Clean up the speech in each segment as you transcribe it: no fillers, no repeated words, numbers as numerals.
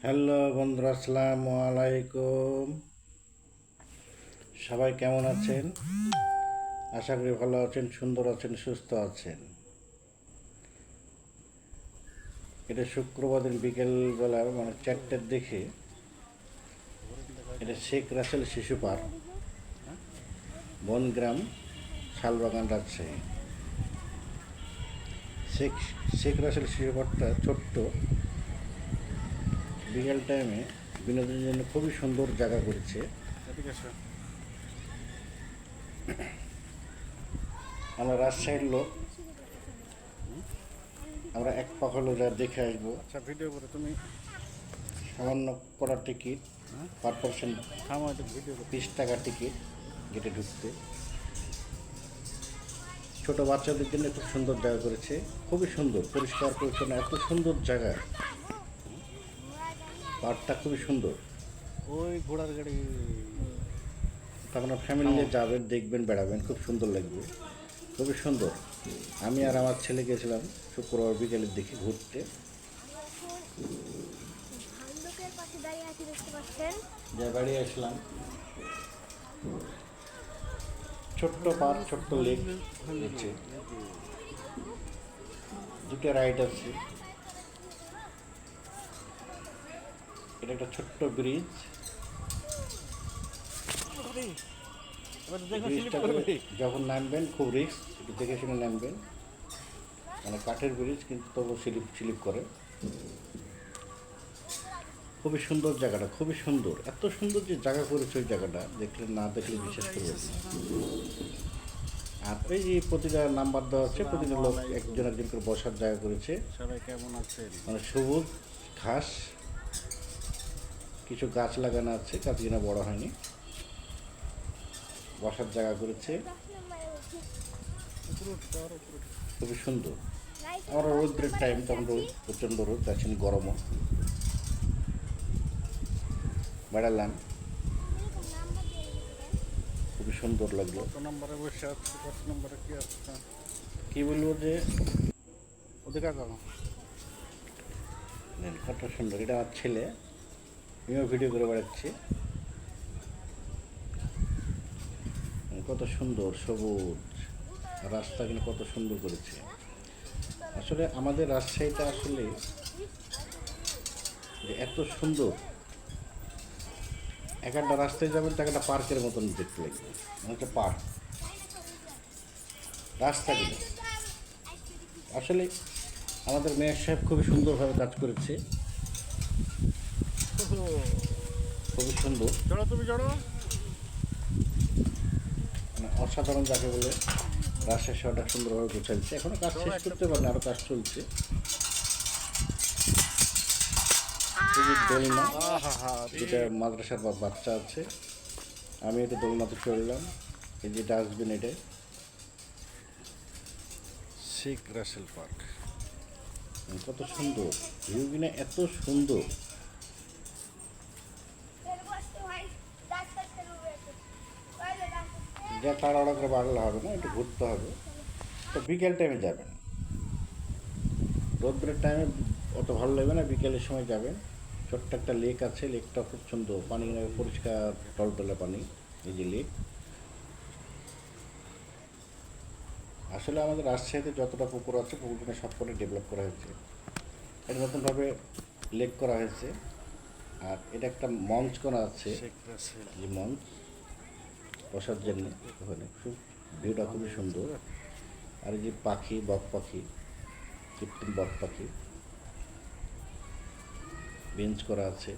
Hello বন্ধুরা, আসসালামু আলাইকুম। সবাই কেমন আছেন? আশা করি ভালো আছেন, সুন্দর আছেন, সুস্থ আছেন। এটা শুক্রবার দিন বিকেলবেলা মানে 4টার দিকে এটা শেখ রাসেল শিশু পার্ক, বনগ্রাম, শালবাগান, রাজশাহী। শেখ শেখ রাসেল শিশু পার্কটা ছোট্ট, বিকেল টাইমে বিনোদনের জন্য খুবই সুন্দর জায়গা করেছে। আমরা রাজশাহীর লোক, আমরা এক পাক হলো যা দেখে আসবো। আচ্ছা, ভিডিও করে তুমি সামান্য করা টিকিট, পার পার্সন থামো, ভিডিও করে 30 টাকা টিকিট গেটে ঢুকতে। ছোট বাচ্চাদের জন্য খুব সুন্দর জায়গা করেছে, খুবই সুন্দর, পরিষ্কার পরিচ্ছন্ন, এত সুন্দর জায়গা। পার্কটা খুবই সুন্দর। ওই ঘোড়ার গাড়ি। আপনারা ফ্যামিলি নিয়ে যাবেন, দেখবেন, বেড়াবেন, খুব সুন্দর লাগবে, খুবই সুন্দর। আমি আর আমার ছেলে গেছিলাম শুক্রবার বিকেলের দিকে ঘুরতে। যে বাড়ি আসলাম, ছোট্ট পার্ক, ছোট্ট লেক হচ্ছে, দুটো রাইড আছে। এটা একটা ছোট্ট ব্রিজ। ব্রিজটা যখন নামবেন খুব রিস্ক, একটু দেখে শুনে নামবেন। মানে কাঠের ব্রিজ, কিন্তু তবু স্লিপ স্লিপ করে। খুবই সুন্দর জায়গাটা, খুবই সুন্দর, এত সুন্দর যে জায়গা করেছে, ওই জায়গাটা দেখলে না দেখলে বিশ্বাস করবেন না। আর ওই যে প্রতিটা নাম্বার দেওয়া আছে, প্রতিটা লোক একজন একজন করে বসার জায়গা করেছে। সবাই কেমন আছেন? মানে সবুজ ঘাস, কিছু গাছ লাগানো আছে, গাছগুলো বড় হয়নি, বসার জায়গা করেছে, খুবই সুন্দর। আমরা রোদ্রের টাইম, তখন রোদ, প্রচণ্ড রোদ, যাচ্ছেন গরমও, বেড়ালাম, খুবই সুন্দর লাগলো। কত নম্বরে বসে আছে, কত নম্বরে কি আসছে কী বলবো যে ওদিকে যাবো। কত সুন্দর। এটা আমার ছেলে, আমিও ভিডিও করে বেড়াচ্ছি। কত সুন্দর সবুজ রাস্তাগুলো, কত সুন্দর করেছে। আসলে আমাদের রাজশাহীটা আসলে যে এত সুন্দর, এক একটা রাস্তায় যাবেন তো একটা পার্কের মতন দেখতে লাগবে, মানে একটা পার্ক। রাস্তাগুলো আসলে আমাদের মেয়র সাহেব খুবই সুন্দরভাবে কাজ করেছে, খুবই সুন্দর, চলো তুমি চলো। মানে অসাধারণ যাকে বলে। রাজশাহী শহরটা সুন্দরভাবে গোছাচ্ছে, এখনো কাজ শেষ করতে পারেনি, আরও কাজ চলছে। এই যে দোলনা, যেটা মাদ্রাসার বাচ্চা আছে, আমি এটা দোলনাতে চললাম। এই যে ডাস্টবিন, এটা শেখ রাসেল পার্ক। কত সুন্দর ভিউগুলো, এত সুন্দর। যা তাড়াহুড়া করে বাড়লে হবে না, একটু ঘুরতে হবে। তো বিকেল টাইমে যাবেন, রোদ্রের টাইমে অত ভালো লাগবে না, বিকেলের সময় যাবেন। ছোট্ট একটা লেক আছে, লেকটা খুব সুন্দর, পানি পরিষ্কার টলটলে পানি। এই যে লেক, আসলে আমাদের রাজশাহীতে যতটা পুকুর আছে, পুকুরগুলো সবকটা ডেভেলপ করা হয়েছে, এটা নতুনভাবে লেক করা হয়েছে। আর এটা একটা মঞ্চ করা আছে, শেখ রাসেল যে মঞ্চ বসার জন্য, ওখানে খুব ভিউটা খুবই সুন্দর। আর এই যে পাখি, বক পাখি, কৃত্রিম বক পাখি, বেঞ্চ করা আছে।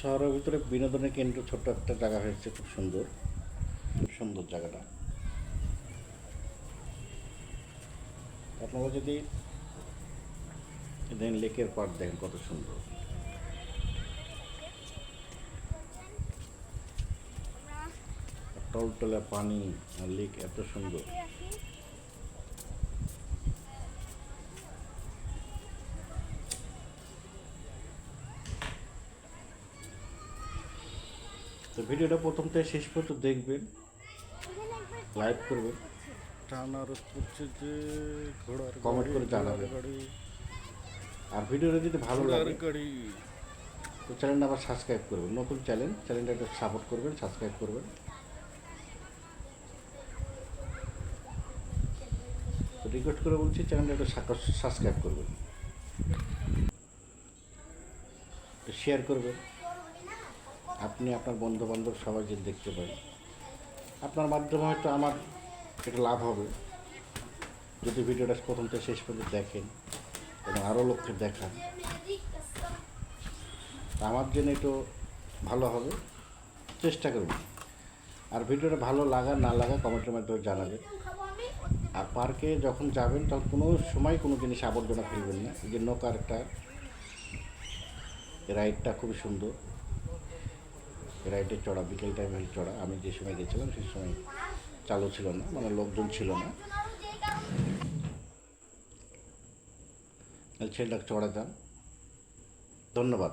শহরের ভিতরে বিনোদনের কেন্দ্র, ছোট্ট একটা জায়গা হয়েছে, খুব সুন্দর, খুব সুন্দর জায়গাটা। আপনারা যদি দেখেন লেকের পাড়, দেখেন কত সুন্দর। টলটলে পানি আর লেক, এত সুন্দর। তো ভিডিওটা প্রথম থেকে শেষ পর্যন্ত দেখবেন, লাইক করবেন, টানা রোদ পড়ছে যে ঘোড়ার কমেন্ট করে জানাবেন। গাড়ি। আর ভিডিওটা যদি ভালো লাগে গাড়ি তো চ্যানেলটা আবার সাবস্ক্রাইব করবেন, নতুন চ্যানেলটা একটু সাপোর্ট করবেন, সাবস্ক্রাইব করবেন। তো রিকোয়েস্ট করে বলছি চ্যানেলটা একটু সাবস্ক্রাইব করবেন, একটু শেয়ার করবেন। আপনি আপনার বন্ধু বান্ধব সবাই যদি দেখতে পান, আপনার মাধ্যমে হয়তো আমার একটু লাভ হবে। যদি ভিডিওটা প্রথম থেকে শেষ পর্যন্ত দেখেন এবং আরও লোককে দেখান, তা আমার জন্য একটু ভালো হবে, চেষ্টা করবেন। আর ভিডিওটা ভালো লাগা না লাগা কমেন্টের মাধ্যমে জানাবেন। আর পার্কে যখন যাবেন তখন কোনো সময় কোনো জিনিস আবর্জনা ফেলবেন না। এই যে নৌকার একটা রাইডটা খুবই সুন্দর, রাইডে চড়া, বিকেল টাইমে চড়া। আমি যে সময় গেছিলাম সেই সময় চালু ছিল না, মানে লোকজন ছিল না, ছেলেটাকে চড়াতাম। ধন্যবাদ।